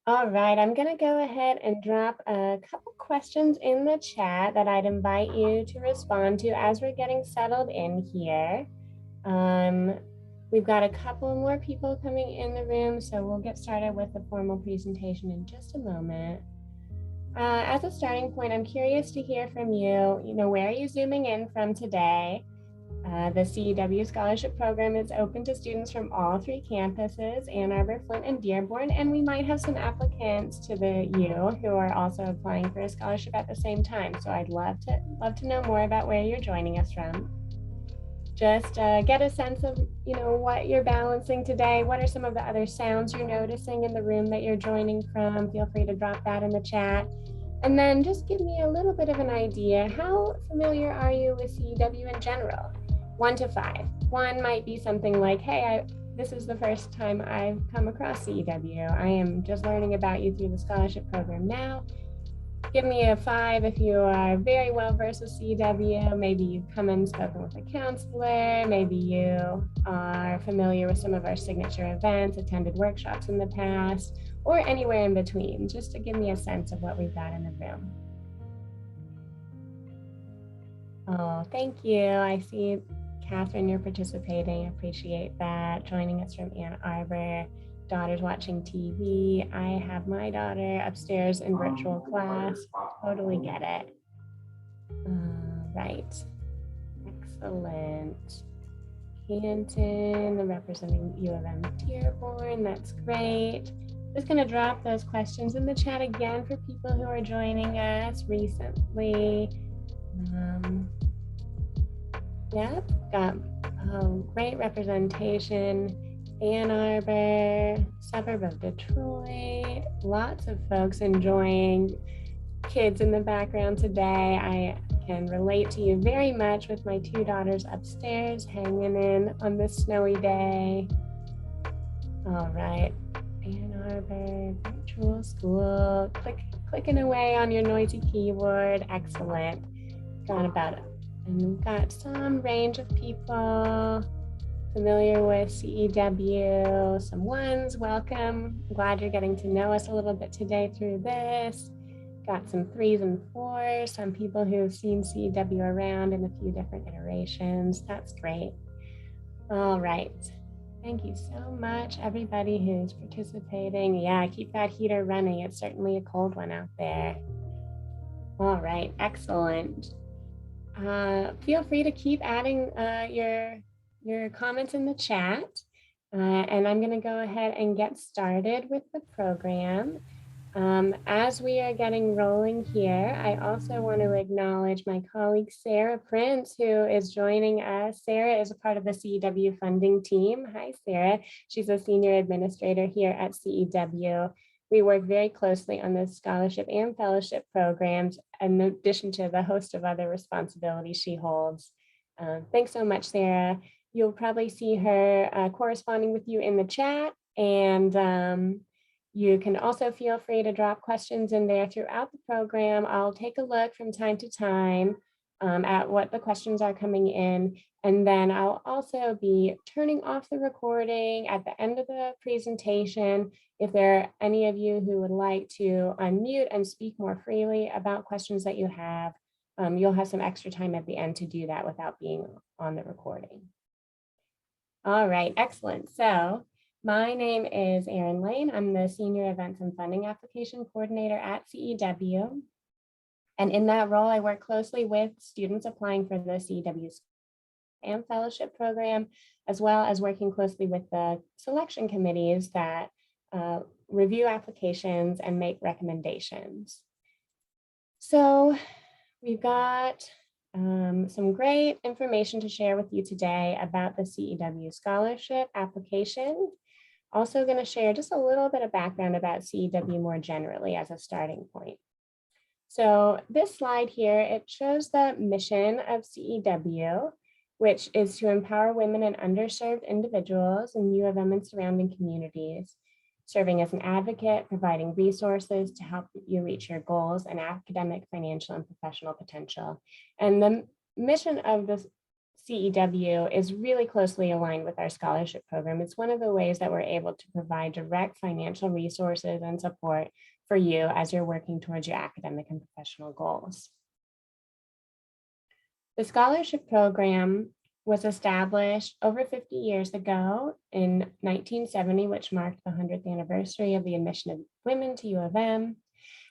All right, I'm going to go ahead and drop a couple questions in the chat that I'd invite you to respond to as we're getting settled in here. We've got a couple more people coming in the room, so we'll get started with the formal presentation in just a moment. As a starting point, I'm curious to hear from you, where are you zooming in from today? The CEW Scholarship Program is open to students from all 3 campuses, Ann Arbor, Flint, and Dearborn, and we might have some applicants to the U who are also applying for a scholarship at the same time. So I'd love to know more about where you're joining us from. Just get a sense of, what you're balancing today. What are some of the other sounds you're noticing in the room that you're joining from? Feel free to drop that in the chat. And then just give me a little bit of an idea. How familiar are you with CEW in general? 1 to 5. 1 might be something like, hey, this is the first time I've come across CEW. I am just learning about you through the scholarship program now. Give me a 5 if you are very well versed with CEW. Maybe you've come and spoken with a counselor. Maybe you are familiar with some of our signature events, attended workshops in the past, or anywhere in between, just to give me a sense of what we've got in the room. Oh, thank you. I see, Catherine, you're participating. I appreciate that. Joining us from Ann Arbor. Daughter's watching TV. I have my daughter upstairs in virtual class. Totally get it. Right. Excellent. Canton, representing U of M Dearborn. That's great. Just going to drop those questions in the chat again for people who are joining us recently. Yep, got great representation. Ann Arbor, suburb of Detroit, lots of folks enjoying kids in the background today. I can relate to you very much with my 2 daughters upstairs hanging in on this snowy day. All right, Ann Arbor, virtual school, clicking away on your noisy keyboard. Excellent. And we've got some range of people familiar with CEW, some 1s, welcome. I'm glad you're getting to know us a little bit today through this. Got some 3s and 4s, some people who've seen CEW around in a few different iterations. That's great. All right. Thank you so much, everybody who's participating. Yeah, keep that heater running. It's certainly a cold one out there. All right, excellent. Feel free to keep adding your comments in the chat. And I'm going to go ahead and get started with the program. As we are getting rolling here, I also want to acknowledge my colleague, Sarah Prince, who is joining us. Sarah is a part of the CEW funding team. Hi, Sarah. She's a senior administrator here at CEW. We work very closely on the scholarship and fellowship programs, in addition to the host of other responsibilities she holds. Thanks so much, Sarah. You'll probably see her corresponding with you in the chat, and you can also feel free to drop questions in there throughout the program. I'll take a look from time to time at what the questions are coming in, and then I'll also be turning off the recording at the end of the presentation. If there are any of you who would like to unmute and speak more freely about questions that you have, you'll have some extra time at the end to do that without being on the recording. All right, excellent. So my name is Erin Lane. I'm the Senior Events and Funding Application Coordinator at CEW. And in that role, I work closely with students applying for the CEW and Fellowship Program, as well as working closely with the selection committees that review applications and make recommendations. So we've got some great information to share with you today about the CEW Scholarship Application. Also going to share just a little bit of background about CEW more generally as a starting point. So this slide here, it shows the mission of CEW, which is to empower women and underserved individuals in U of M and surrounding communities, serving as an advocate, providing resources to help you reach your goals and academic, financial, and professional potential. And the mission of the CEW is really closely aligned with our scholarship program. It's one of the ways that we're able to provide direct financial resources and support for you as you're working towards your academic and professional goals. The scholarship program was established over 50 years ago in 1970, which marked the 100th anniversary of the admission of women to U of M.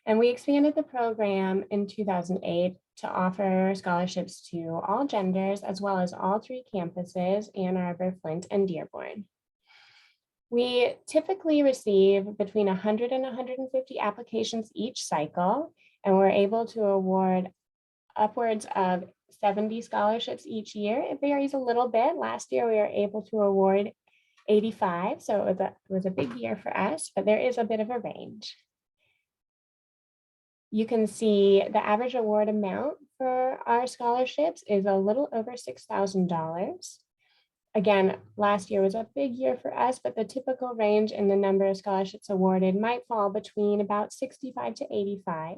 And we expanded the program in 2008 to offer scholarships to all genders, as well as all 3 campuses, Ann Arbor, Flint, and Dearborn. We typically receive between 100 and 150 applications each cycle, and we're able to award upwards of 70 scholarships each year. It varies a little bit. Last year, we were able to award 85, so it was a big year for us, but there is a bit of a range. You can see the average award amount for our scholarships is a little over $6,000. Again, last year was a big year for us, but the typical range in the number of scholarships awarded might fall between about 65 to 85.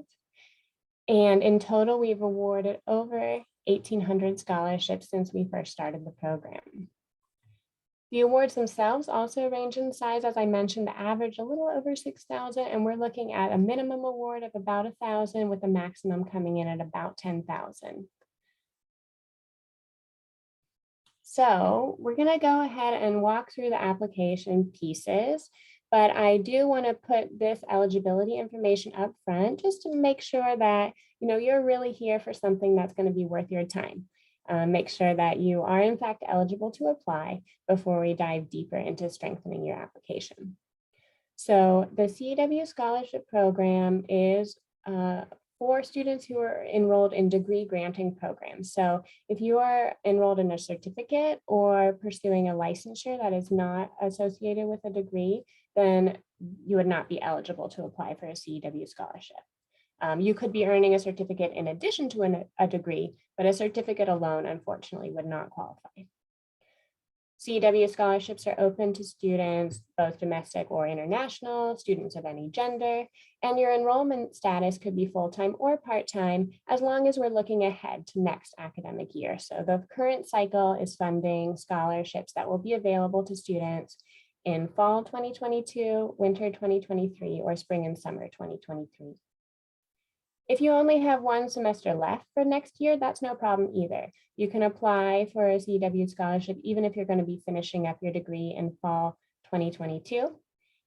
And in total, we've awarded over 1,800 scholarships since we first started the program. The awards themselves also range in size. As I mentioned, the average a little over 6,000, and we're looking at a minimum award of about 1,000 with the maximum coming in at about 10,000. So we're gonna go ahead and walk through the application pieces, but I do wanna put this eligibility information up front just to make sure that you're really here for something that's gonna be worth your time. Make sure that you are in fact eligible to apply before we dive deeper into strengthening your application. So the CEW Scholarship Program is for students who are enrolled in degree granting programs. So if you are enrolled in a certificate or pursuing a licensure that is not associated with a degree, then you would not be eligible to apply for a CEW scholarship. You could be earning a certificate in addition to a degree, but a certificate alone, unfortunately, would not qualify. CEW scholarships are open to students, both domestic or international, students of any gender, and your enrollment status could be full-time or part-time, as long as we're looking ahead to next academic year. So the current cycle is funding scholarships that will be available to students in fall 2022, winter 2023, or spring and summer 2023. If you only have 1 semester left for next year, that's no problem either. You can apply for a CEW scholarship even if you're going to be finishing up your degree in fall 2022.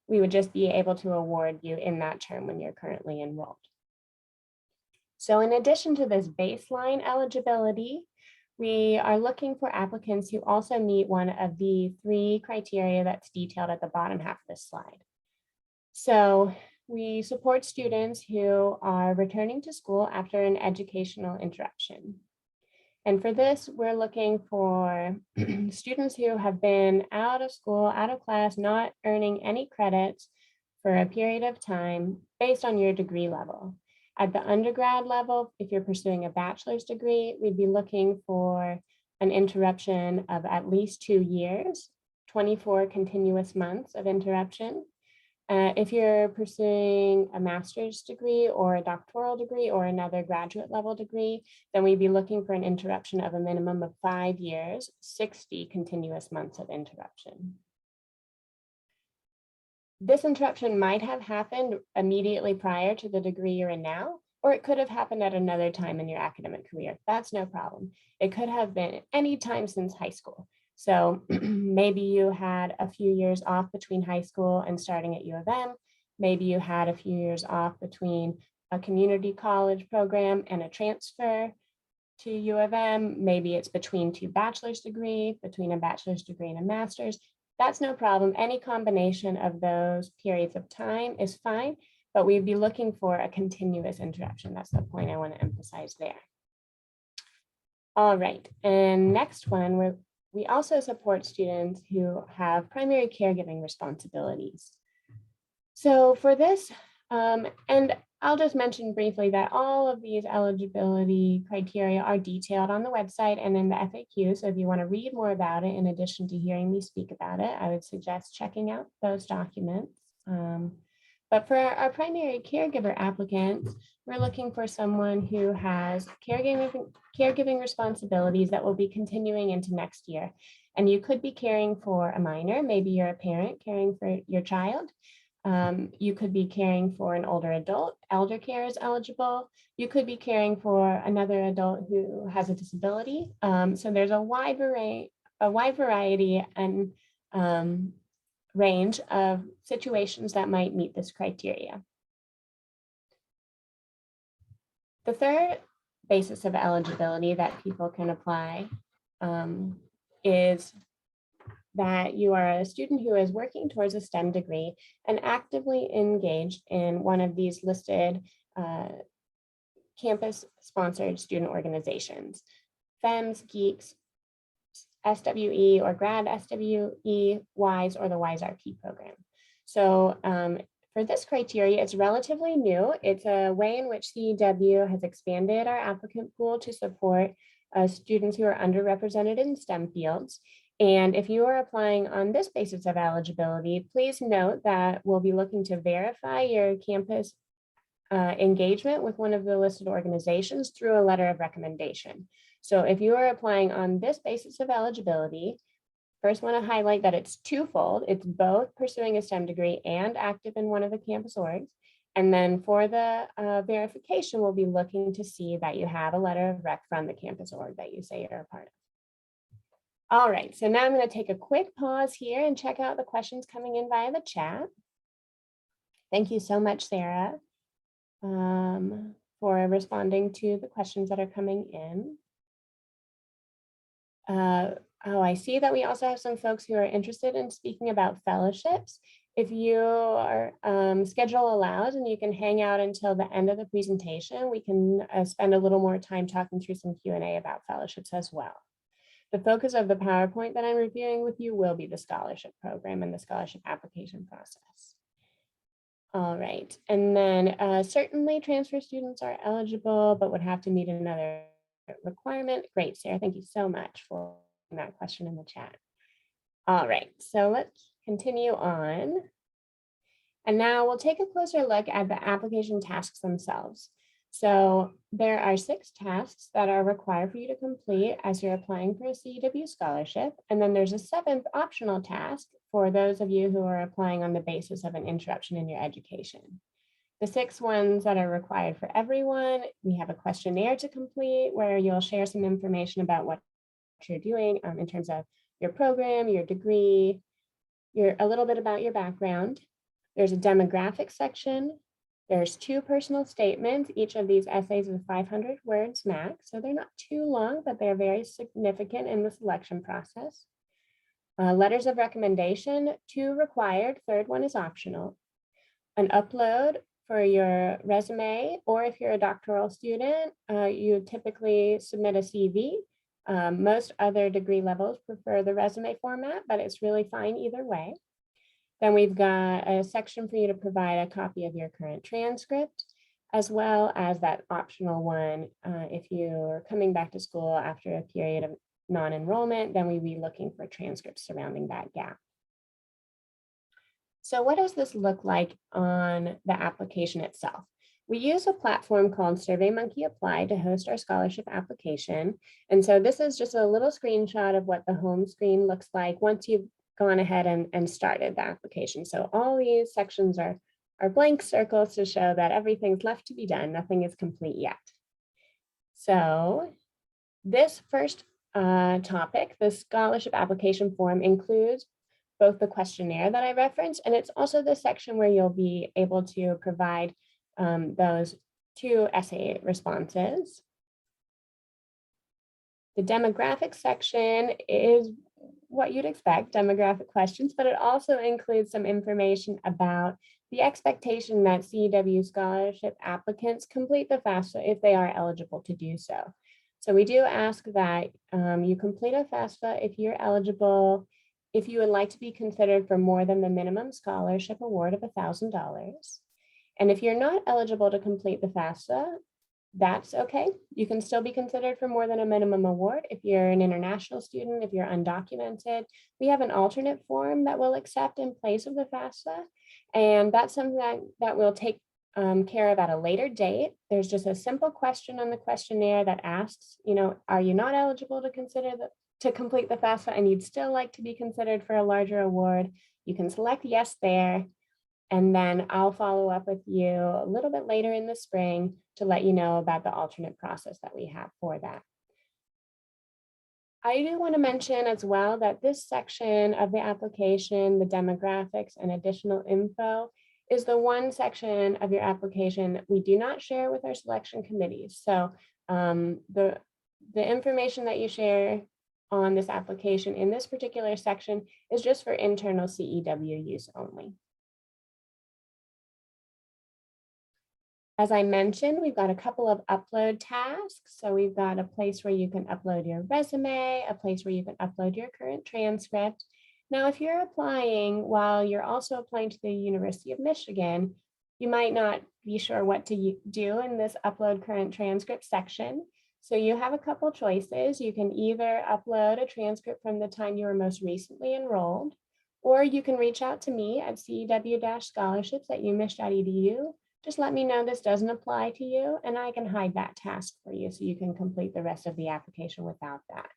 We would just be able to award you in that term when you're currently enrolled. So in addition to this baseline eligibility, we are looking for applicants who also meet one of the 3 criteria that's detailed at the bottom half of this slide. So we support students who are returning to school after an educational interruption. And for this, we're looking for students who have been out of school, out of class, not earning any credits for a period of time based on your degree level. At the undergrad level, if you're pursuing a bachelor's degree, we'd be looking for an interruption of at least 2 years, 24 continuous months of interruption. If you're pursuing a master's degree or a doctoral degree or another graduate level degree, then we'd be looking for an interruption of a minimum of 5 years, 60 continuous months of interruption. This interruption might have happened immediately prior to the degree you're in now, or it could have happened at another time in your academic career. That's no problem. It could have been any time since high school. So maybe you had a few years off between high school and starting at U of M. Maybe you had a few years off between a community college program and a transfer to U of M. Maybe it's between 2 bachelor's degrees, between a bachelor's degree and a master's. That's no problem. Any combination of those periods of time is fine, but we'd be looking for a continuous interruption. That's the point I want to emphasize there. All right, and next one, we also support students who have primary caregiving responsibilities. So for this, and I'll just mention briefly that all of these eligibility criteria are detailed on the website and in the FAQ. So if you want to read more about it, in addition to hearing me speak about it, I would suggest checking out those documents. But for our primary caregiver applicants, we're looking for someone who has caregiving responsibilities that will be continuing into next year. And you could be caring for a minor, maybe you're a parent caring for your child. You could be caring for an older adult, elder care is eligible. You could be caring for another adult who has a disability. So there's a wide variety and range of situations that might meet this criteria. The third basis of eligibility that people can apply is that you are a student who is working towards a STEM degree and actively engaged in one of these listed campus-sponsored student organizations: FEMS, Geeks, SWE or Grad SWE, WISE, or the WISE RP program. So for this criteria, it's relatively new. It's a way in which CEW has expanded our applicant pool to support students who are underrepresented in STEM fields. And if you are applying on this basis of eligibility, please note that we'll be looking to verify your campus engagement with one of the listed organizations through a letter of recommendation. So if you are applying on this basis of eligibility, first want to highlight that it's twofold. It's both pursuing a STEM degree and active in one of the campus orgs. And then for the verification, we'll be looking to see that you have a letter of rec from the campus org that you say you're a part of. All right, so now I'm going to take a quick pause here and check out the questions coming in via the chat. Thank you so much, Sarah, for responding to the questions that are coming in. Oh, I see that we also have some folks who are interested in speaking about fellowships. If your schedule allows and you can hang out until the end of the presentation, we can spend a little more time talking through some Q&A about fellowships as well. The focus of the PowerPoint that I'm reviewing with you will be the scholarship program and the scholarship application process. All right, and then certainly transfer students are eligible, but would have to meet another requirement. Great, Sarah, thank you so much for that question in the chat. All right, so let's continue on. And now we'll take a closer look at the application tasks themselves. So there are 6 tasks that are required for you to complete as you're applying for a CEW scholarship. And then there's a 7th optional task for those of you who are applying on the basis of an interruption in your education. The 6 ones that are required for everyone, we have a questionnaire to complete where you'll share some information about what you're doing in terms of your program, your degree, a little bit about your background. There's a demographic section. There's 2 personal statements. Each of these essays is 500 words max, so they're not too long, but they're very significant in the selection process. Letters of recommendation, 2 required, 3rd one is optional. An upload for your resume, or if you're a doctoral student, you typically submit a CV. Most other degree levels prefer the resume format, but it's really fine either way. Then we've got a section for you to provide a copy of your current transcript, as well as that optional one. If you're coming back to school after a period of non-enrollment, then we'd be looking for transcripts surrounding that gap. So what does this look like on the application itself? We use a platform called SurveyMonkey Apply to host our scholarship application. And so this is just a little screenshot of what the home screen looks like once you've gone ahead and started the application. So all these sections are blank circles to show that everything's left to be done. Nothing is complete yet. So this first topic, the scholarship application form, includes both the questionnaire that I referenced, and it's also the section where you'll be able to provide those 2 essay responses. The demographic section is what you'd expect, demographic questions, but it also includes some information about the expectation that CEW scholarship applicants complete the FAFSA if they are eligible to do so. So we do ask that you complete a FAFSA if you're eligible, if you would like to be considered for more than the minimum scholarship award of $1,000. And if you're not eligible to complete the FAFSA, that's okay. You can still be considered for more than a minimum award if you're an international student, if you're undocumented. We have an alternate form that we'll accept in place of the FAFSA, and that's something that we'll take care of at a later date. There's just a simple question on the questionnaire that asks, are you not eligible to complete the FAFSA and you'd still like to be considered for a larger award? You can select yes there. And then I'll follow up with you a little bit later in the spring to let you know about the alternate process that we have for that. I do want to mention as well that this section of the application, the demographics and additional info, is the one section of your application we do not share with our selection committees. So the information that you share on this application in this particular section is just for internal CEW use only. As I mentioned, we've got a couple of upload tasks. So we've got a place where you can upload your resume, a place where you can upload your current transcript. Now, if you're applying while you're also applying to the University of Michigan, you might not be sure what to do in this upload current transcript section. So you have a couple choices. You can either upload a transcript from the time you were most recently enrolled, or you can reach out to me at CEW-scholarships@umich.edu. Just let me know this doesn't apply to you, and I can hide that task for you so you can complete the rest of the application without that.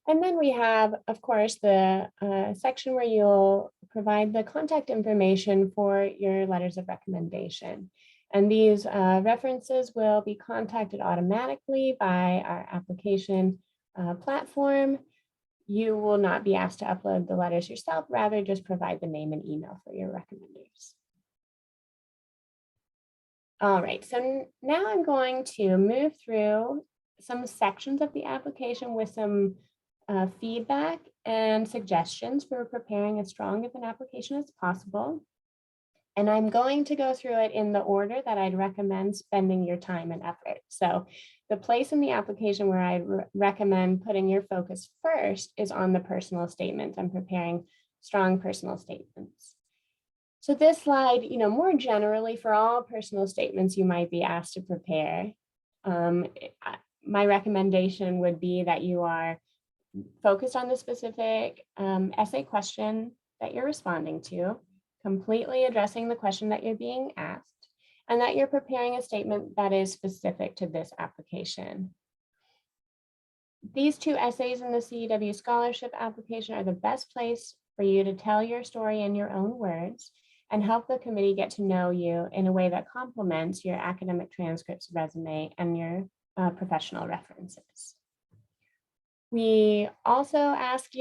And then we have, of course, the section where you'll provide the contact information for your letters of recommendation. And these references will be contacted automatically by our application platform. You will not be asked to upload the letters yourself, rather just provide the name and email for your recommenders. All right, so now I'm going to move through some sections of the application with some feedback and suggestions for preparing as strong of an application as possible. And I'm going to go through it in the order that I'd recommend spending your time and effort. So the place in the application where I recommend putting your focus first is on the personal statements and preparing strong personal statements. So this slide, more generally for all personal statements you might be asked to prepare, my recommendation would be that you are focused on the specific essay question that you're responding to, completely addressing the question that you're being asked, and that you're preparing a statement that is specific to this application. These two essays in the CEW Scholarship Application are the best place for you to tell your story in your own words and help the committee get to know you in a way that complements your academic transcripts, resume, and your professional references. We also ask,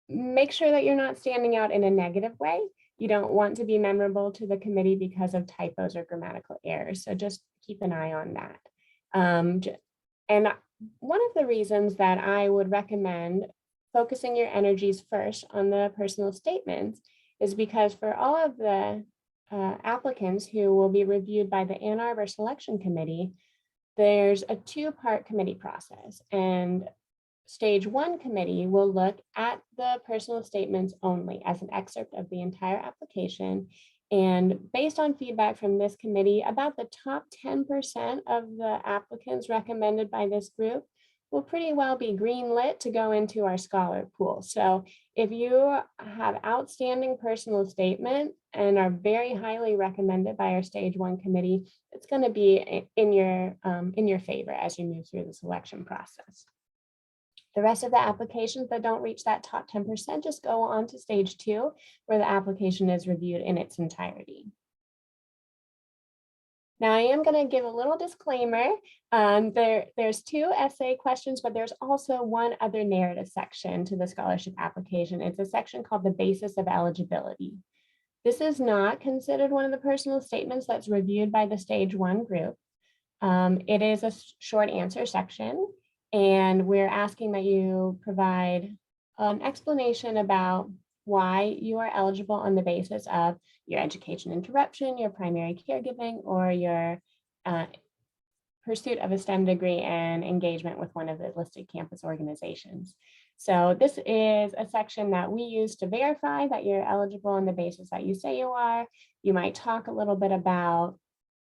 make sure that you're not standing out in a negative way. You don't want to be memorable to the committee because of typos or grammatical errors. So just keep an eye on that. And one of the reasons that I would recommend focusing your energies first on the personal statements is because for all of the applicants who will be reviewed by the Ann Arbor Selection Committee, there's a two-part committee process. And Stage 1 committee will look at the personal statements only as an excerpt of the entire application. And based on feedback from this committee, about the top 10% of the applicants recommended by this group will pretty well be greenlit to go into our scholar pool. So if you have outstanding personal statement and are very highly recommended by our Stage 1 committee, it's going to be in your favor as you move through the selection process. The rest of the applications that don't reach that top 10% just go on to Stage 2, where the application is reviewed in its entirety. Now I am going to give a little disclaimer. There's two essay questions, but there's also one other narrative section to the scholarship application. It's a section called the basis of eligibility. This is not considered one of the personal statements that's reviewed by the Stage 1 group. It is a short answer section. And we're asking that you provide an explanation about why you are eligible on the basis of your education interruption, your primary caregiving, or your pursuit of a STEM degree and engagement with one of the listed campus organizations. So this is a section that we use to verify that you're eligible on the basis that you say you are. You might talk a little bit about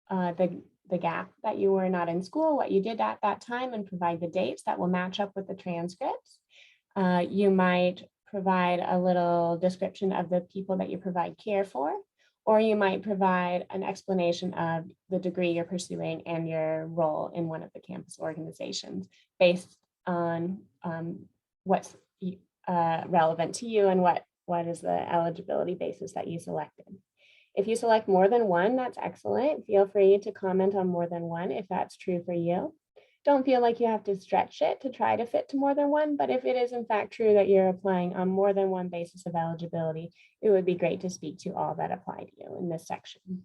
the gap that you were not in school, what you did at that time, and provide the dates that will match up with the transcripts. You might provide a little description of the people that you provide care for, or you might provide an explanation of the degree you're pursuing and your role in one of the campus organizations based on what's relevant to you and what is the eligibility basis that you selected. If you select more than one, that's excellent. Feel free to comment on more than one if that's true for you. Don't feel like you have to stretch it to try to fit to more than one, but if it is in fact true that you're applying on more than one basis of eligibility, it would be great to speak to all that apply to you in this section.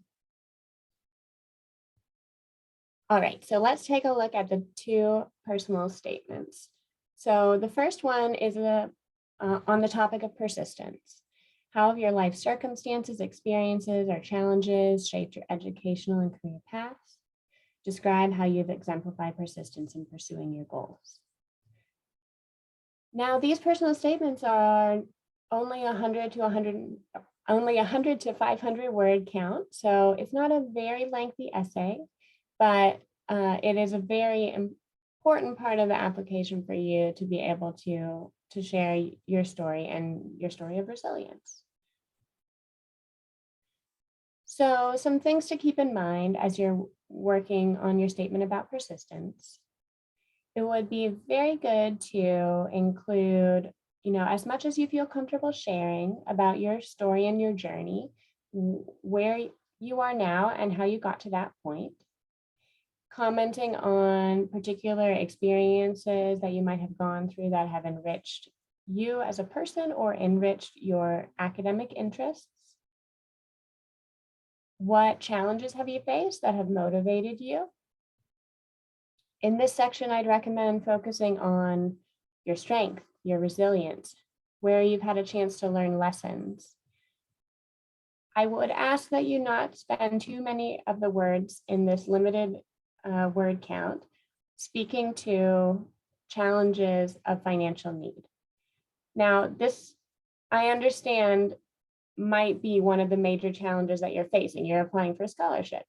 All right, so let's take a look at the two personal statements. So the first one is on the topic of persistence. How have your life circumstances, experiences, or challenges shaped your educational and career paths? Describe how you've exemplified persistence in pursuing your goals. Now, these personal statements are only 100 to 500 word count, so it's not a very lengthy essay, but it is a very important part of the application for you to be able to share your story and your story of resilience. So some things to keep in mind as you're working on your statement about persistence. It would be very good to include, as much as you feel comfortable sharing about your story and your journey, where you are now and how you got to that point. Commenting on particular experiences that you might have gone through that have enriched you as a person or enriched your academic interests. What challenges have you faced that have motivated you? In this section, I'd recommend focusing on your strength, your resilience, where you've had a chance to learn lessons. I would ask that you not spend too many of the words in this limited word count, speaking to challenges of financial need. Now, this, I understand, might be one of the major challenges that you're facing. You're applying for a scholarship.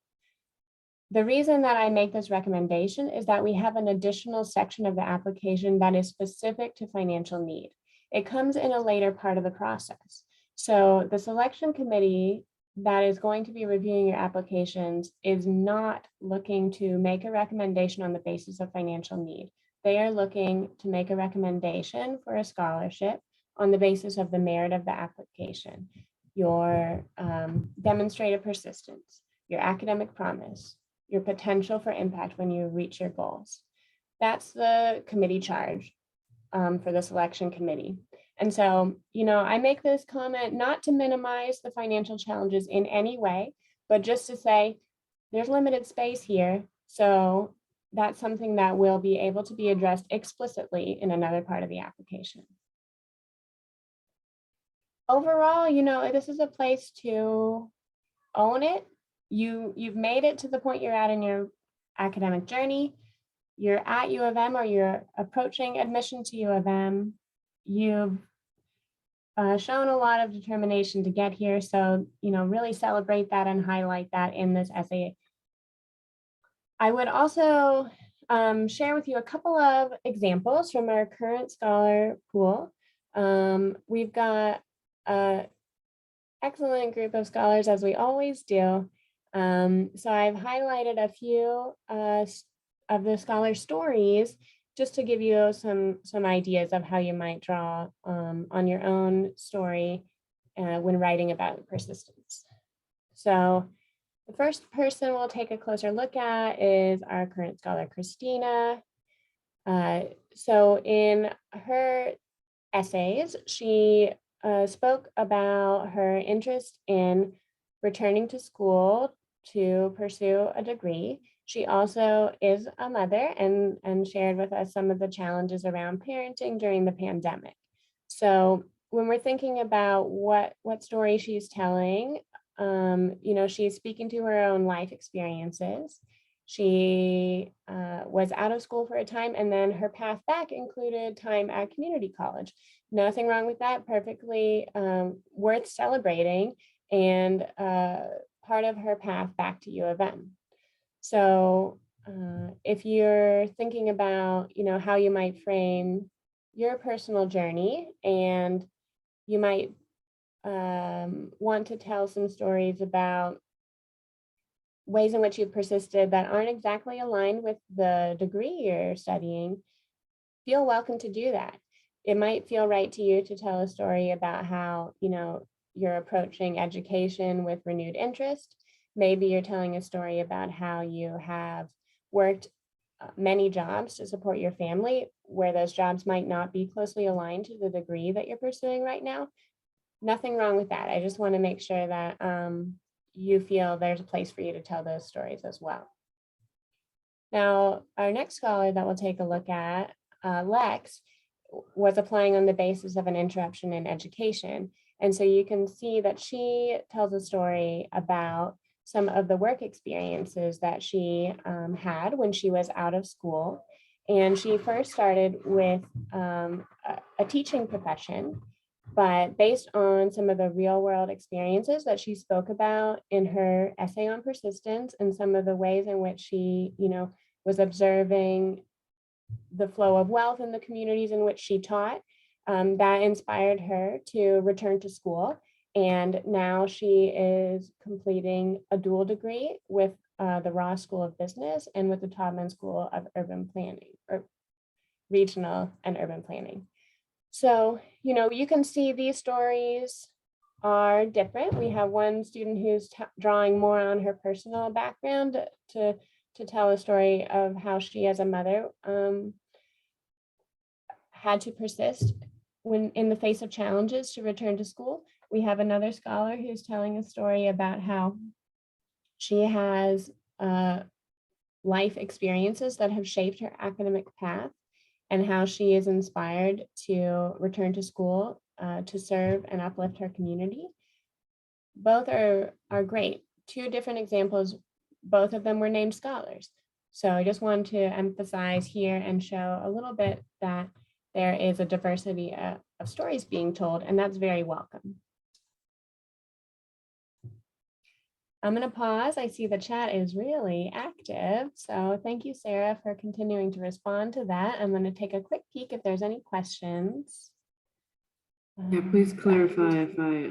The reason that I make this recommendation is that we have an additional section of the application that is specific to financial need. It comes in a later part of the process. So the selection committee that is going to be reviewing your applications is not looking to make a recommendation on the basis of financial need. They are looking to make a recommendation for a scholarship on the basis of the merit of the application, your demonstrated persistence, your academic promise, your potential for impact when you reach your goals. That's the committee charge for the selection committee. And so, I make this comment not to minimize the financial challenges in any way, but just to say there's limited space here. So that's something that will be able to be addressed explicitly in another part of the application. Overall, this is a place to own it. You've made it to the point you're at in your academic journey. You're at U of M or you're approaching admission to U of M. You've shown a lot of determination to get here. So, really celebrate that and highlight that in this essay. I would also share with you a couple of examples from our current scholar pool. We've got an excellent group of scholars, as we always do. So I've highlighted a few of the scholar stories just to give you some ideas of how you might draw on your own story when writing about persistence. So the first person we'll take a closer look at is our current scholar, Christina. So in her essays, she spoke about her interest in returning to school to pursue a degree. She also is a mother and shared with us some of the challenges around parenting during the pandemic. So when we're thinking about what story she's telling, she's speaking to her own life experiences. She was out of school for a time, and then her path back included time at community college. Nothing wrong with that, perfectly worth celebrating, and part of her path back to U of M. So if you're thinking about, how you might frame your personal journey, and you might want to tell some stories about ways in which you've persisted that aren't exactly aligned with the degree you're studying, feel welcome to do that. It might feel right to you to tell a story about how, you're approaching education with renewed interest. Maybe you're telling a story about how you have worked many jobs to support your family, where those jobs might not be closely aligned to the degree that you're pursuing right now. Nothing wrong with that. I just want to make sure that you feel there's a place for you to tell those stories as well. Now, our next scholar that we'll take a look at, Lex, was applying on the basis of an interruption in education. And so you can see that she tells a story about some of the work experiences that she had when she was out of school. And she first started with a teaching profession, but based on some of the real world experiences that she spoke about in her essay on persistence, and some of the ways in which she, was observing the flow of wealth in the communities in which she taught, that inspired her to return to school. And now she is completing a dual degree with the Ross School of Business and with the Taubman School of Urban Planning, or Regional and Urban Planning. So, you can see these stories are different. We have one student who's drawing more on her personal background to tell a story of how she, as a mother, had to persist when in the face of challenges to return to school. We have another scholar who's telling a story about how she has life experiences that have shaped her academic path, and how she is inspired to return to school to serve and uplift her community. Both are great. Two different examples, both of them were named scholars. So I just wanted to emphasize here and show a little bit that there is a diversity of stories being told, and that's very welcome. I'm going to pause. I see the chat is really active. So thank you, Sarah, for continuing to respond to that. I'm going to take a quick peek if there's any questions. Yeah, please clarify if I,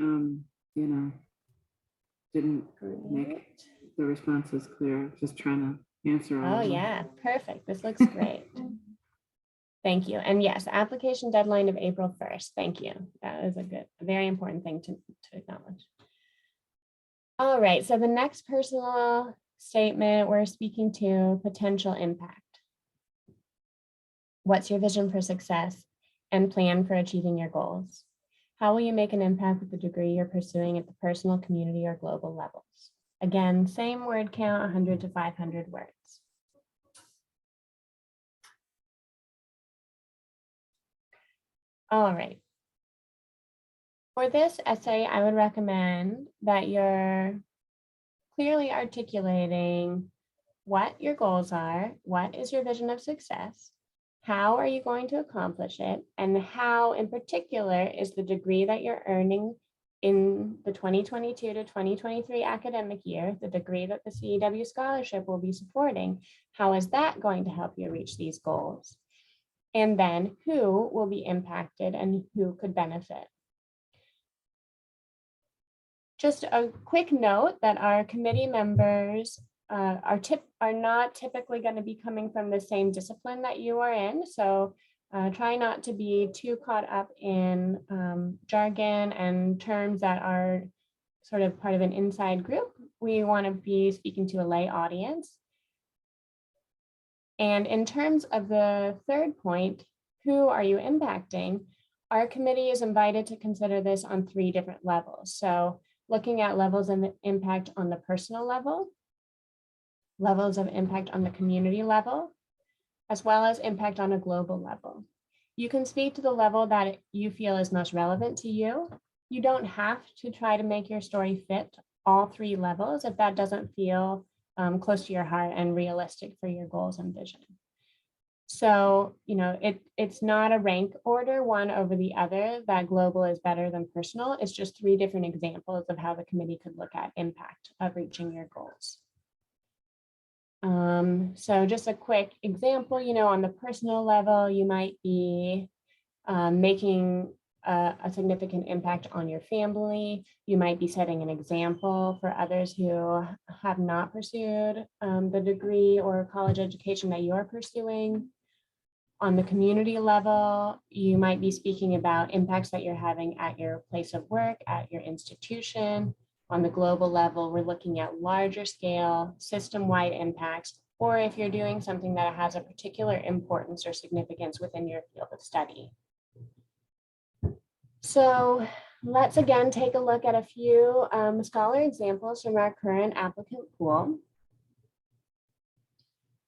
didn't make the responses clear. Just trying to answer all of them. Yeah, perfect. This looks great. Thank you. And yes, application deadline of April 1st. Thank you. That is a very important thing to acknowledge. All right, so the next personal statement, we're speaking to potential impact. What's your vision for success and plan for achieving your goals? How will you make an impact with the degree you're pursuing at the personal, community, or global levels? Again, same word count, 100 to 500 words. All right. For this essay, I would recommend that you're clearly articulating what your goals are, what is your vision of success, how are you going to accomplish it, and how in particular is the degree that you're earning in the 2022 to 2023 academic year, the degree that the CEW Scholarship will be supporting, how is that going to help you reach these goals? And then who will be impacted and who could benefit? Just a quick note that our committee members are not typically going to be coming from the same discipline that you are in. So try not to be too caught up in jargon and terms that are sort of part of an inside group. We want to be speaking to a lay audience. And in terms of the third point, who are you impacting? Our committee is invited to consider this on 3 different levels. So looking at levels of impact on the personal level, levels of impact on the community level, as well as impact on a global level. You can speak to the level that you feel is most relevant to you. You don't have to try to make your story fit all 3 levels if that doesn't feel close to your heart and realistic for your goals and vision. So, it's not a rank order, one over the other, that global is better than personal. It's just 3 different examples of how the committee could look at impact of reaching your goals. So just a quick example, on the personal level, you might be making a significant impact on your family. You might be setting an example for others who have not pursued the degree or college education that you're pursuing. On the community level, you might be speaking about impacts that you're having at your place of work, at your institution. On the global level, we're looking at larger scale, system-wide impacts, or if you're doing something that has a particular importance or significance within your field of study. So let's again take a look at a few scholar examples from our current applicant pool.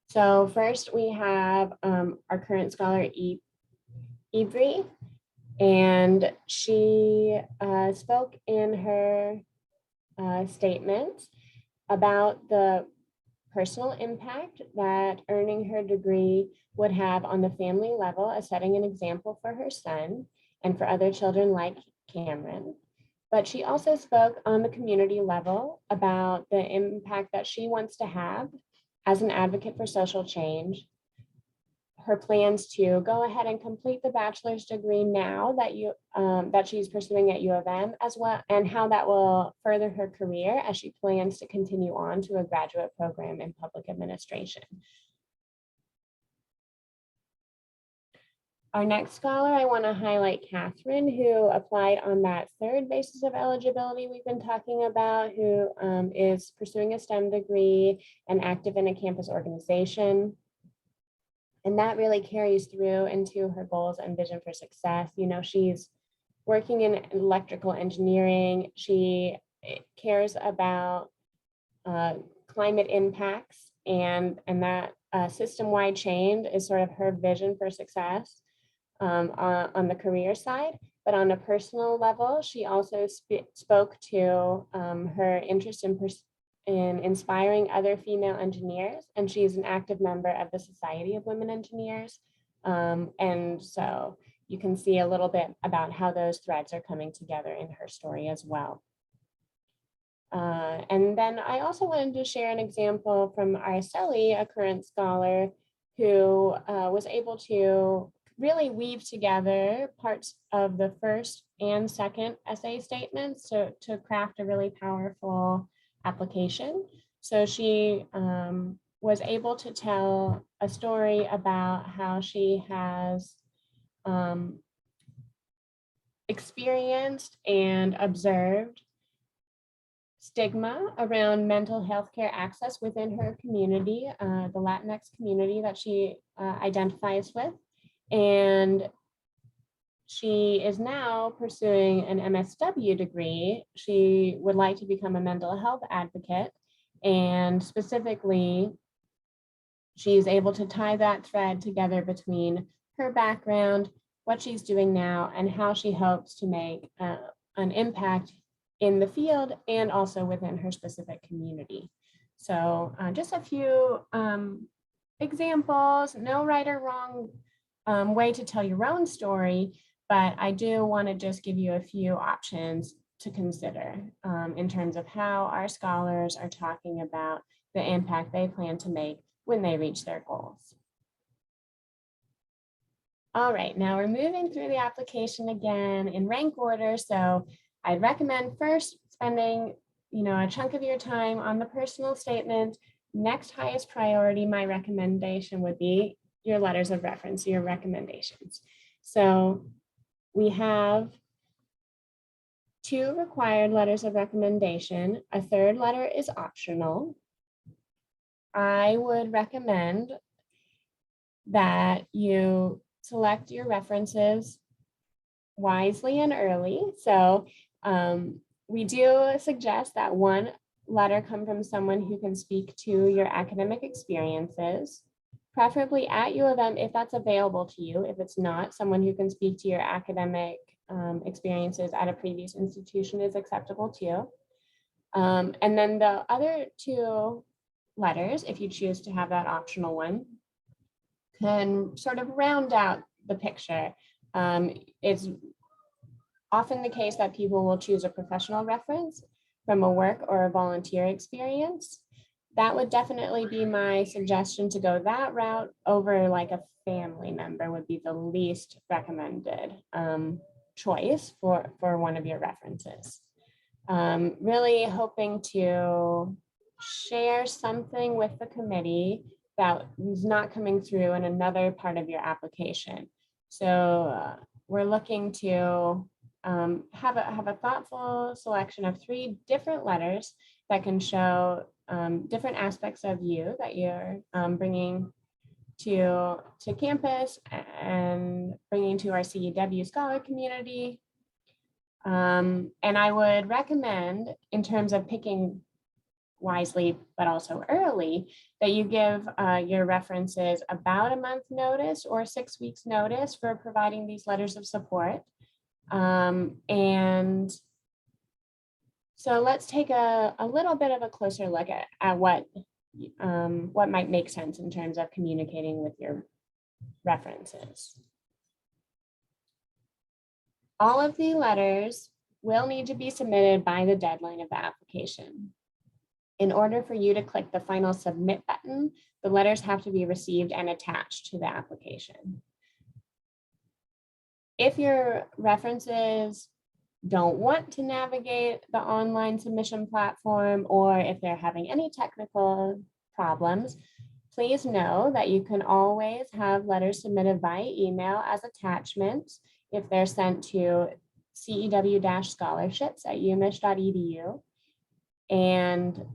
So first we have our current scholar, Ibri, and she spoke in her statement about the personal impact that earning her degree would have on the family level as setting an example for her son and for other children like Cameron. But she also spoke on the community level about the impact that she wants to have as an advocate for social change, her plans to go ahead and complete the bachelor's degree now that she's pursuing at U of M as well, and how that will further her career as she plans to continue on to a graduate program in public administration. Our next scholar, I want to highlight Catherine, who applied on that third basis of eligibility we've been talking about, who is pursuing a STEM degree and active in a campus organization. And that really carries through into her goals and vision for success. She's working in electrical engineering. She cares about climate impacts, and that system-wide change is sort of her vision for success on the career side. But on a personal level, she also spoke to her interest in inspiring other female engineers, and she's an active member of the Society of Women Engineers. And so you can see a little bit about how those threads are coming together in her story as well. And then I also wanted to share an example from Araceli, a current scholar who was able to really weave together parts of the first and second essay statements to craft a really powerful application. So she was able to tell a story about how she has experienced and observed stigma around mental health care access within her community, the Latinx community that she identifies with. And she is now pursuing an MSW degree. She would like to become a mental health advocate, and specifically, she's able to tie that thread together between her background, what she's doing now, and how she hopes to make an impact in the field and also within her specific community. So just a few examples, no right or wrong way to tell your own story, but I do want to just give you a few options to consider in terms of how our scholars are talking about the impact they plan to make when they reach their goals. All right, now we're moving through the application again in rank order. So I'd recommend first spending a chunk of your time on the personal statement. Next highest priority, my recommendation would be your letters of reference, your recommendations. So we have 2 required letters of recommendation. A third letter is optional. I would recommend that you select your references wisely and early. So we do suggest that one letter come from someone who can speak to your academic experiences, preferably at U of M if that's available to you. If it's not, someone who can speak to your academic experiences at a previous institution is acceptable too. And then the other 2 letters, if you choose to have that optional one, can sort of round out the picture. It's often the case that people will choose a professional reference from a work or a volunteer experience, that would definitely be my suggestion, to go that route over like a family member would be the least recommended choice for one of your references. Really hoping to share something with the committee that is not coming through in another part of your application. So we're looking to have a thoughtful selection of 3 different letters that can show different aspects of you that you're bringing to campus and bringing to our CEW scholar community. And I would recommend, in terms of picking wisely, but also early, that you give your references about a month notice or 6 weeks notice for providing these letters of support. And so let's take a little bit of a closer look at what might make sense in terms of communicating with your references. All of the letters will need to be submitted by the deadline of the application. In order for you to click the final submit button, the letters have to be received and attached to the application. If your references don't want to navigate the online submission platform, or if they're having any technical problems, please know that you can always have letters submitted via email as attachments if they're sent to CEW-scholarships@umich.edu, and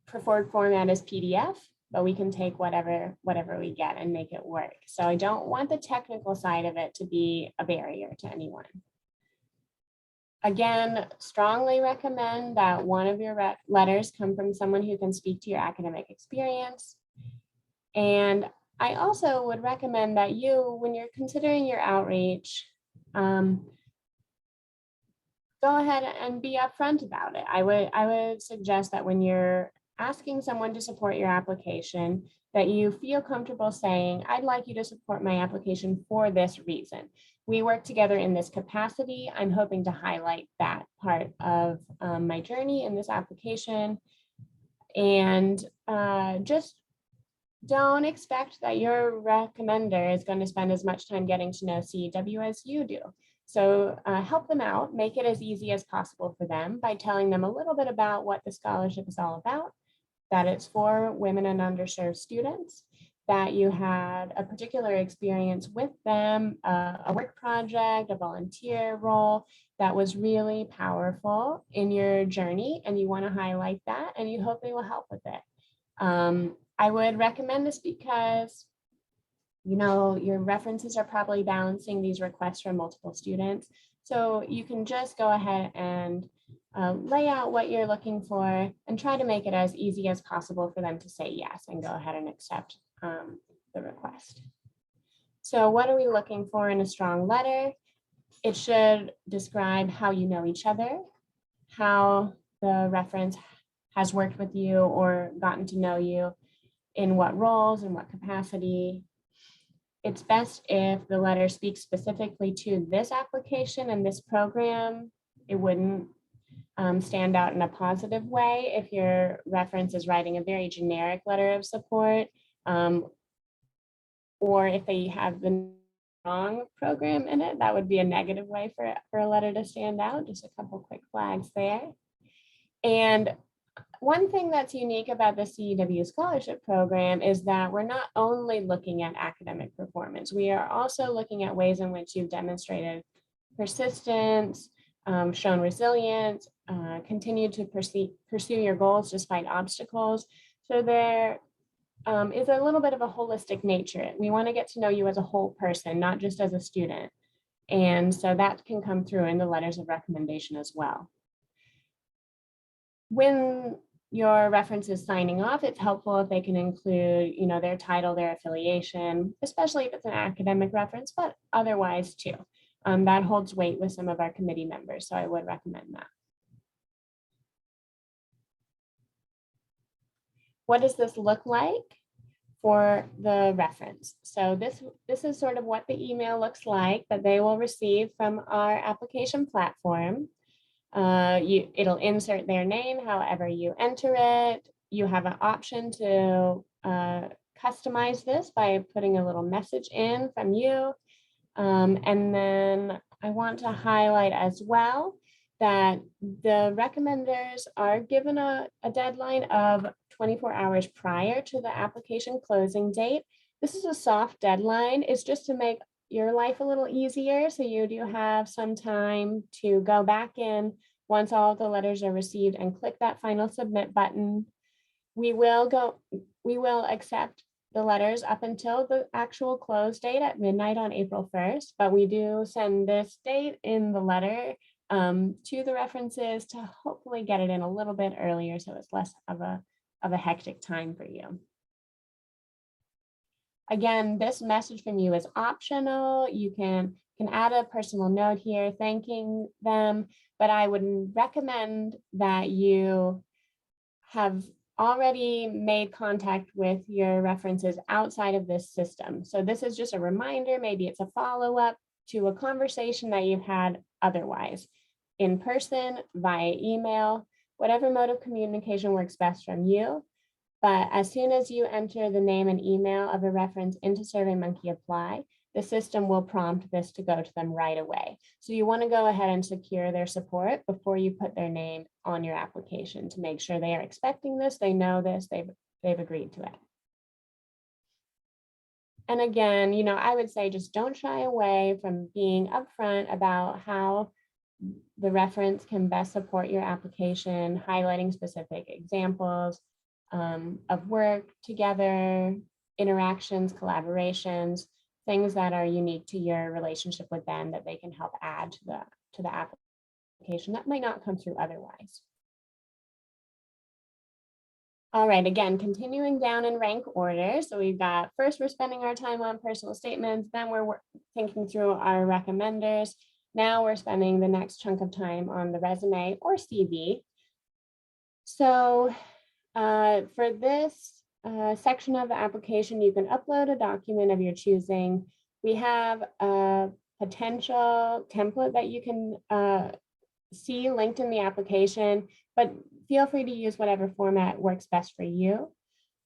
preferred format is PDF, but we can take whatever we get and make it work. So I don't want the technical side of it to be a barrier to anyone. Again, strongly recommend that one of your letters come from someone who can speak to your academic experience. And I also would recommend that you, when you're considering your outreach, go ahead and be upfront about it. I would suggest that when you're asking someone to support your application, that you feel comfortable saying, I'd like you to support my application for this reason. We work together in this capacity. I'm hoping to highlight that part of my journey in this application. And just don't expect that your recommender is going to spend as much time getting to know CEW as you do. So help them out, make it as easy as possible for them by telling them a little bit about what the scholarship is all about, that it's for women and underserved students, that you had a particular experience with them, a work project, a volunteer role that was really powerful in your journey, and you want to highlight that, and you hope they will help with it. I would recommend this because, you know, your references are probably balancing these requests from multiple students. So you can just go ahead and lay out what you're looking for and try to make it as easy as possible for them to say yes and go ahead and accept the request. So what are we looking for in a strong letter? It should describe how you know each other, how the reference has worked with you or gotten to know you, in what roles and what capacity. It's best if the letter speaks specifically to this application and this program. It wouldn't stand out in a positive way if your reference is writing a very generic letter of support, or if they have the wrong program in it, that would be a negative way for a letter to stand out. Just a couple quick flags there. And one thing that's unique about the CEW Scholarship Program is that we're not only looking at academic performance, we are also looking at ways in which you've demonstrated persistence, shown resilience, continued to pursue your goals despite obstacles. So there is a little bit of a holistic nature. We want to get to know you as a whole person, not just as a student. And so that can come through in the letters of recommendation as well. When your reference is signing off, it's helpful if they can include, you know, their title, their affiliation, especially if it's an academic reference, but otherwise too. That holds weight with some of our committee members, so I would recommend that. What does this look like for the reference? So this is sort of what the email looks like that they will receive from our application platform. It'll insert their name however you enter it. you have an option to customize this by putting a little message in from you. And then I want to highlight as well that the recommenders are given a deadline of 24 hours prior to the application closing date. This is a soft deadline. It's just to make your life a little easier. So you do have some time to go back in once all of the letters are received and click that final submit button. We will accept the letters up until the actual close date at midnight on April 1st, but we do send this date in the letter to the references to hopefully get it in a little bit earlier so it's less of a hectic time for you. Again, this message from you is optional. You can add a personal note here thanking them, but I would recommend that you have already made contact with your references outside of this system. So this is just a reminder, maybe it's a follow-up to a conversation that you've had otherwise, in person, via email, whatever mode of communication works best from you. But as soon as you enter the name and email of a reference into SurveyMonkey Apply, the system will prompt this to go to them right away. So you want to go ahead and secure their support before you put their name on your application to make sure they are expecting this, they know this, they've agreed to it. And again, you know, I would say just don't shy away from being upfront about how the reference can best support your application, highlighting specific examples of work together, interactions, collaborations, things that are unique to your relationship with them that they can help add to the application that might not come through otherwise. All right, again, continuing down in rank order. So we've got first, we're spending our time on personal statements, then we're thinking through our recommenders. Now we're spending the next chunk of time on the resume or CV. So for this section of the application, you can upload a document of your choosing. We have a potential template that you can see linked in the application, but feel free to use whatever format works best for you.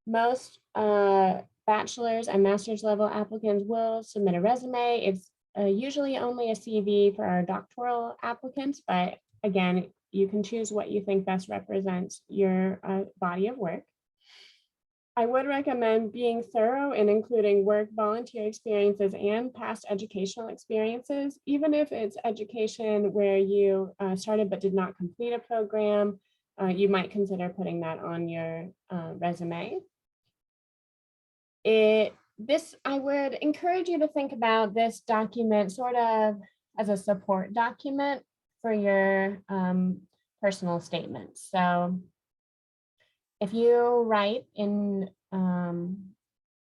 Most bachelor's and master's level applicants will submit a resume. It's usually only a CV for our doctoral applicants, but again, you can choose what you think best represents your body of work. I would recommend being thorough in including work, volunteer experiences, and past educational experiences, even if it's education where you started but did not complete a program. You might consider putting that on your resume. I would encourage you to think about this document sort of as a support document for your personal statements. So if you write in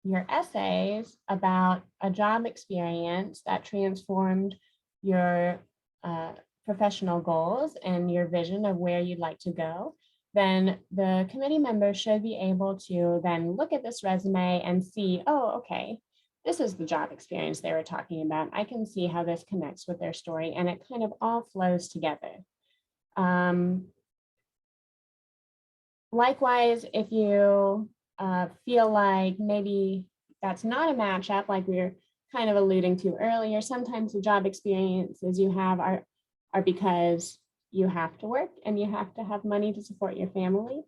your essays about a job experience that transformed your professional goals and your vision of where you'd like to go, then the committee members should be able to then look at this resume and see, oh, okay, this is the job experience they were talking about. I can see how this connects with their story, and it kind of all flows together. Likewise, if you feel like maybe that's not a matchup, like we were kind of alluding to earlier, sometimes the job experiences you have are because you have to work and you have to have money to support your family.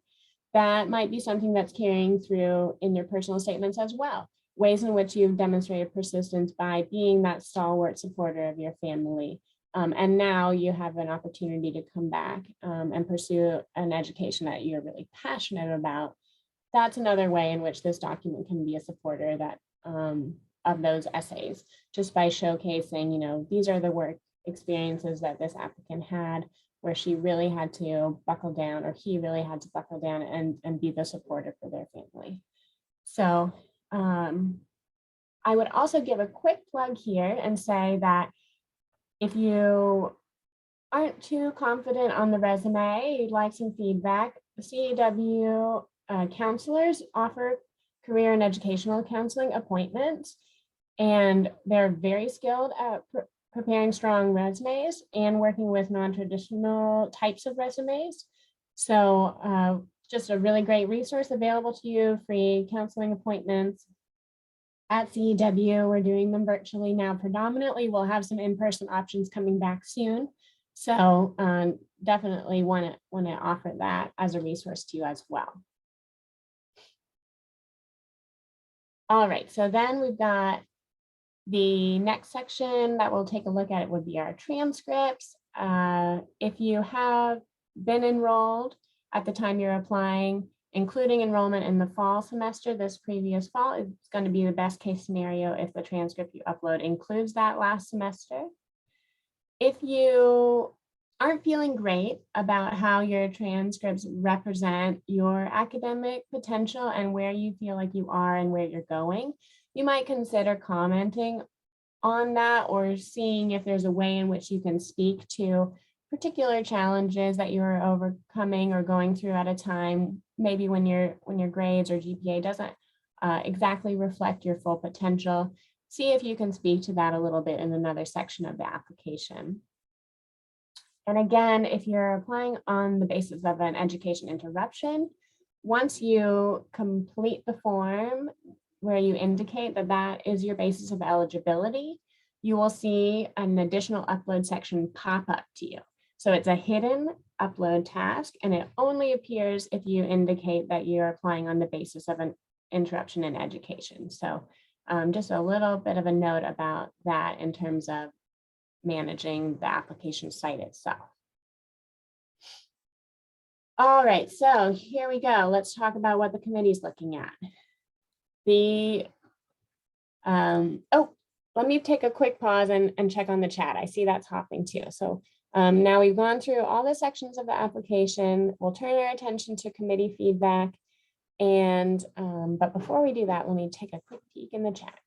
That might be something that's carrying through in your personal statements as well. Ways in which you've demonstrated persistence by being that stalwart supporter of your family. And now you have an opportunity to come back and pursue an education that you're really passionate about. That's another way in which this document can be a supporter that of those essays, just by showcasing, you know, these are the work experiences that this applicant had, where she really had to buckle down, or he really had to buckle down and be the supporter for their family. So I would also give a quick plug here and say that if you aren't too confident on the resume, you'd like some feedback, the CEW counselors offer career and educational counseling appointments, and they're very skilled at preparing strong resumes and working with non-traditional types of resumes. So just a really great resource available to you, free counseling appointments at CEW. We're doing them virtually now predominantly. We'll have some in-person options coming back soon. So definitely want to offer that as a resource to you as well. All right, so then we've got the next section that we'll take a look at. It would be our transcripts. If you have been enrolled at the time you're applying, including enrollment in the fall semester, this previous fall, it's going to be the best case scenario if the transcript you upload includes that last semester. If you aren't feeling great about how your transcripts represent your academic potential and where you feel like you are and where you're going, you might consider commenting on that or seeing if there's a way in which you can speak to particular challenges that you're overcoming or going through at a time, maybe when your grades or GPA doesn't exactly reflect your full potential. See if you can speak to that a little bit in another section of the application. And again, if you're applying on the basis of an education interruption, once you complete the form where you indicate that that is your basis of eligibility, you will see an additional upload section pop up to you. So it's a hidden upload task, and it only appears if you indicate that you're applying on the basis of an interruption in education. So just a little bit of a note about that in terms of managing the application site itself. All right, so here we go. Let's talk about what the committee's looking at. Let me take a quick pause and check on the chat. I see that's hopping too. So now we've gone through all the sections of the application. We'll turn our attention to committee feedback. And but before we do that, let me take a quick peek in the chat.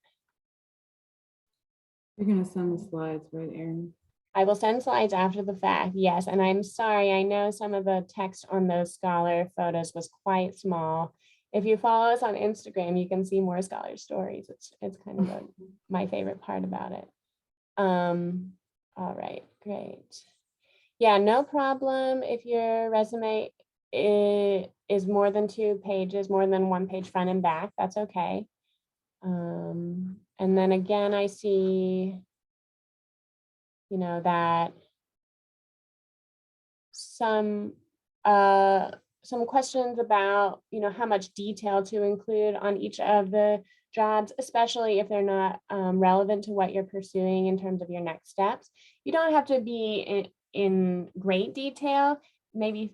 You're going to send the slides, right, Erin? I will send slides after the fact, yes. And I'm sorry, I know some of the text on those scholar photos was quite small. If you follow us on Instagram, you can see more scholar stories. It's kind of my favorite part about it. All right, great. Yeah, no problem if your resume is more than 2 pages, more than 1 page front and back, that's okay. And then again, I see, you know, that some questions about, you know, how much detail to include on each of the jobs, especially if they're not relevant to what you're pursuing in terms of your next steps. You don't have to be in great detail, maybe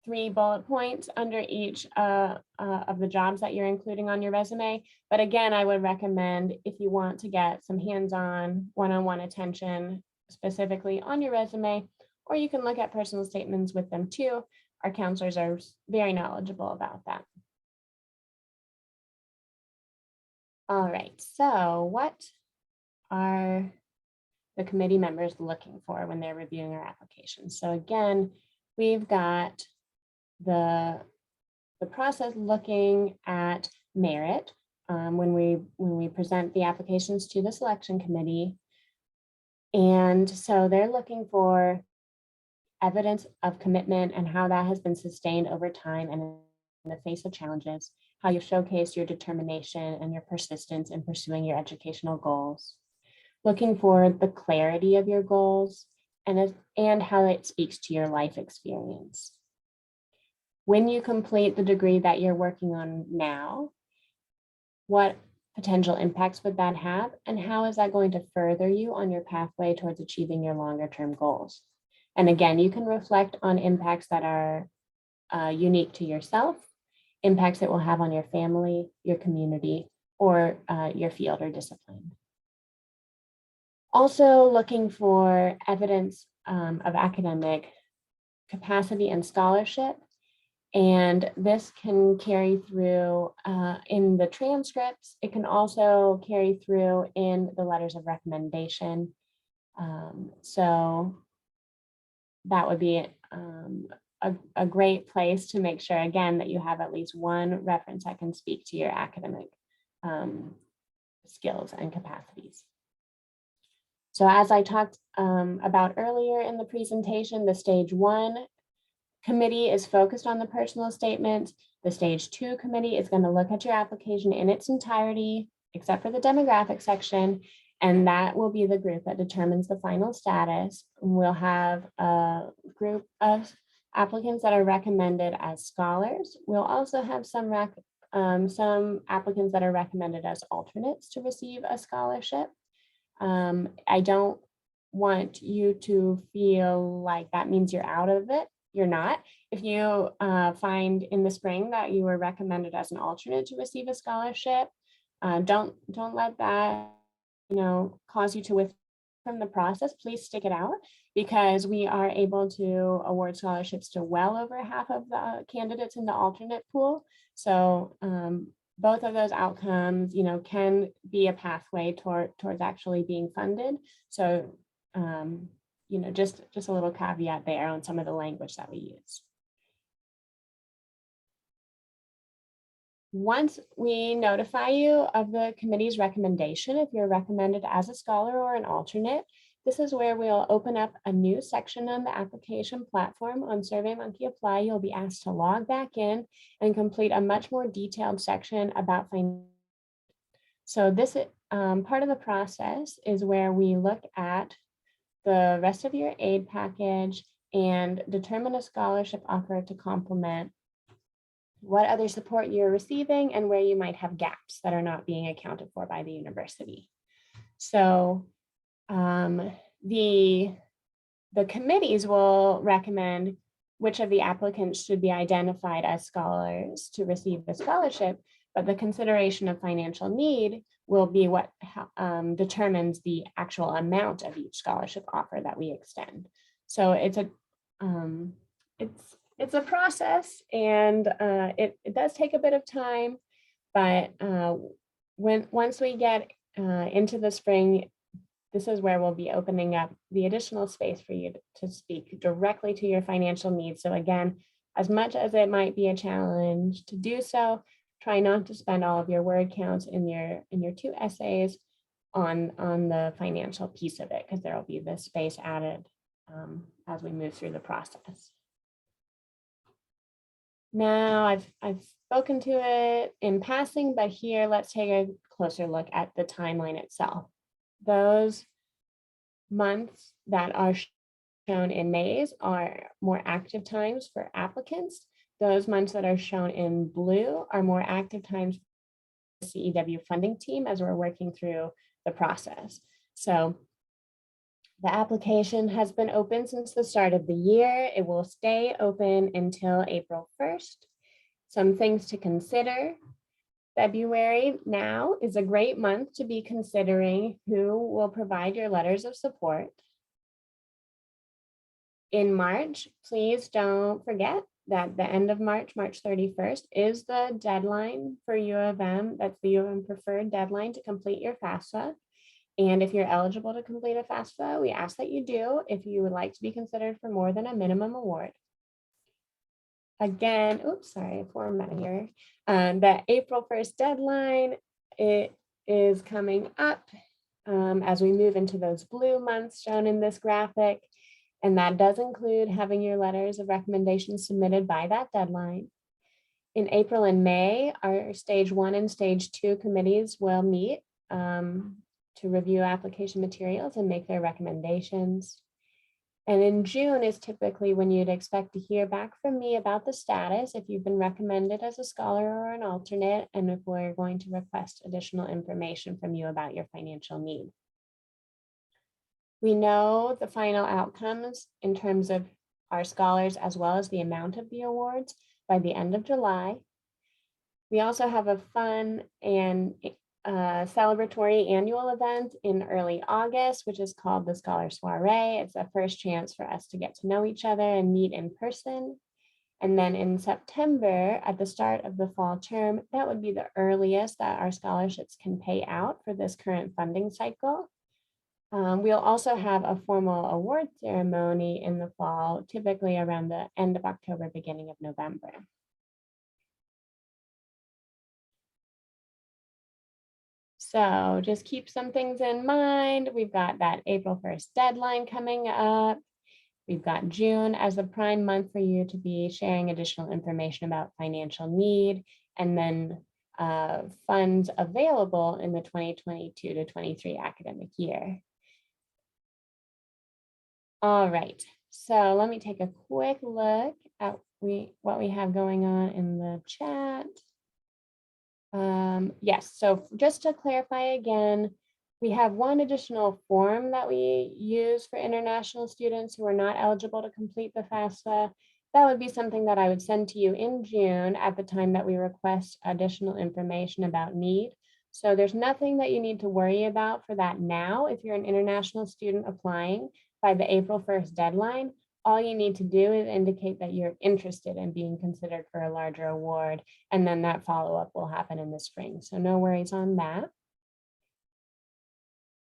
3 bullet points under each of the jobs that you're including on your resume. But again, I would recommend, if you want to get some hands-on, one-on-one attention specifically on your resume, or you can look at personal statements with them too. Our counselors are very knowledgeable about that. All right, so what are the committee members looking for when they're reviewing our applications? So again, we've got the process looking at merit when we present the applications to the selection committee. And so they're looking for evidence of commitment and how that has been sustained over time and in the face of challenges, how you've showcased your determination and your persistence in pursuing your educational goals. Looking for the clarity of your goals and how it speaks to your life experience. When you complete the degree that you're working on now, what potential impacts would that have? And how is that going to further you on your pathway towards achieving your longer term goals? And again, you can reflect on impacts that are unique to yourself, impacts it will have on your family, your community, or your field or discipline. Also looking for evidence of academic capacity and scholarship. And this can carry through in the transcripts. It can also carry through in the letters of recommendation. So that would be a great place to make sure, again, that you have at least one reference that can speak to your academic skills and capacities. So as I talked about earlier in the presentation, the stage 1 committee is focused on the personal statement. The stage 2 committee is going to look at your application in its entirety, except for the demographic section, and that will be the group that determines the final status. We'll have a group of applicants that are recommended as scholars. We'll also have some applicants that are recommended as alternates to receive a scholarship. I don't want you to feel like that means you're out of it. You're not. If you find in the spring that you were recommended as an alternate to receive a scholarship, don't let that cause you to withdraw from the process. Please stick it out, because we are able to award scholarships to well over half of the candidates in the alternate pool. So both of those outcomes, can be a pathway towards actually being funded. So, just a little caveat there on some of the language that we use. Once we notify you of the committee's recommendation, if you're recommended as a scholar or an alternate, this is where we'll open up a new section on the application platform. On SurveyMonkey Apply, you'll be asked to log back in and complete a much more detailed section about financial. So this part of the process is where we look at the rest of your aid package and determine a scholarship offer to complement what other support you're receiving and where you might have gaps that are not being accounted for by the university. So the committees will recommend which of the applicants should be identified as scholars to receive the scholarship, but the consideration of financial need will be what determines the actual amount of each scholarship offer that we extend. So it's a process, and it does take a bit of time, but once we get into the spring, this is where we'll be opening up the additional space for you to speak directly to your financial needs. So again, as much as it might be a challenge to do so, try not to spend all of your word counts in your 2 essays on the financial piece of it, because there will be this space added as we move through the process. Now I've spoken to it in passing, but here let's take a closer look at the timeline itself. Those months that are shown in maize are more active times for applicants. Those months that are shown in blue are more active times for the CEW funding team as we're working through the process. So the application has been open since the start of the year. It will stay open until April 1st. Some things to consider. February now is a great month to be considering who will provide your letters of support. In March, please don't forget that the end of March, March 31st, is the deadline for U of M. That's the U of M preferred deadline to complete your FAFSA. And if you're eligible to complete a FAFSA, we ask that you do if you would like to be considered for more than a minimum award. Again, oops, sorry, format here. The April 1st deadline, it is coming up as we move into those blue months shown in this graphic. And that does include having your letters of recommendation submitted by that deadline. In April and May, our stage 1 and stage 2 committees will meet to review application materials and make their recommendations. And in June is typically when you'd expect to hear back from me about the status, if you've been recommended as a scholar or an alternate, and if we're going to request additional information from you about your financial need. We know the final outcomes in terms of our scholars as well as the amount of the awards by the end of July. We also have a fun and celebratory annual event in early August, which is called the Scholar Soiree. It's the first chance for us to get to know each other and meet in person. And then in September, at the start of the fall term, that would be the earliest that our scholarships can pay out for this current funding cycle. We'll also have a formal award ceremony in the fall, typically around the end of October, beginning of November. So just keep some things in mind. We've got that April 1st deadline coming up. We've got June as the prime month for you to be sharing additional information about financial need, and then funds available in the 2022 to 23 academic year. All right, so let me take a quick look at what we have going on in the chat. Yes, so just to clarify again, we have one additional form that we use for international students who are not eligible to complete the FAFSA. That would be something that I would send to you in June at the time that we request additional information about need. So there's nothing that you need to worry about for that now. If you're an international student applying by the April 1st deadline, all you need to do is indicate that you're interested in being considered for a larger award, and then that follow-up will happen in the spring. So no worries on that.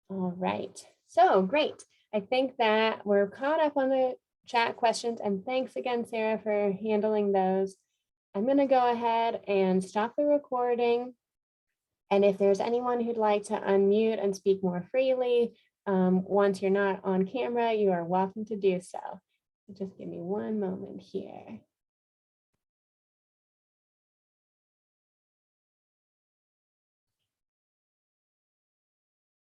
All right, so great. I think that we're caught up on the chat questions, and thanks again, Sarah, for handling those. I'm gonna go ahead and stop the recording. And if there's anyone who'd like to unmute and speak more freely, once you're not on camera, you are welcome to do so. Just give me one moment here.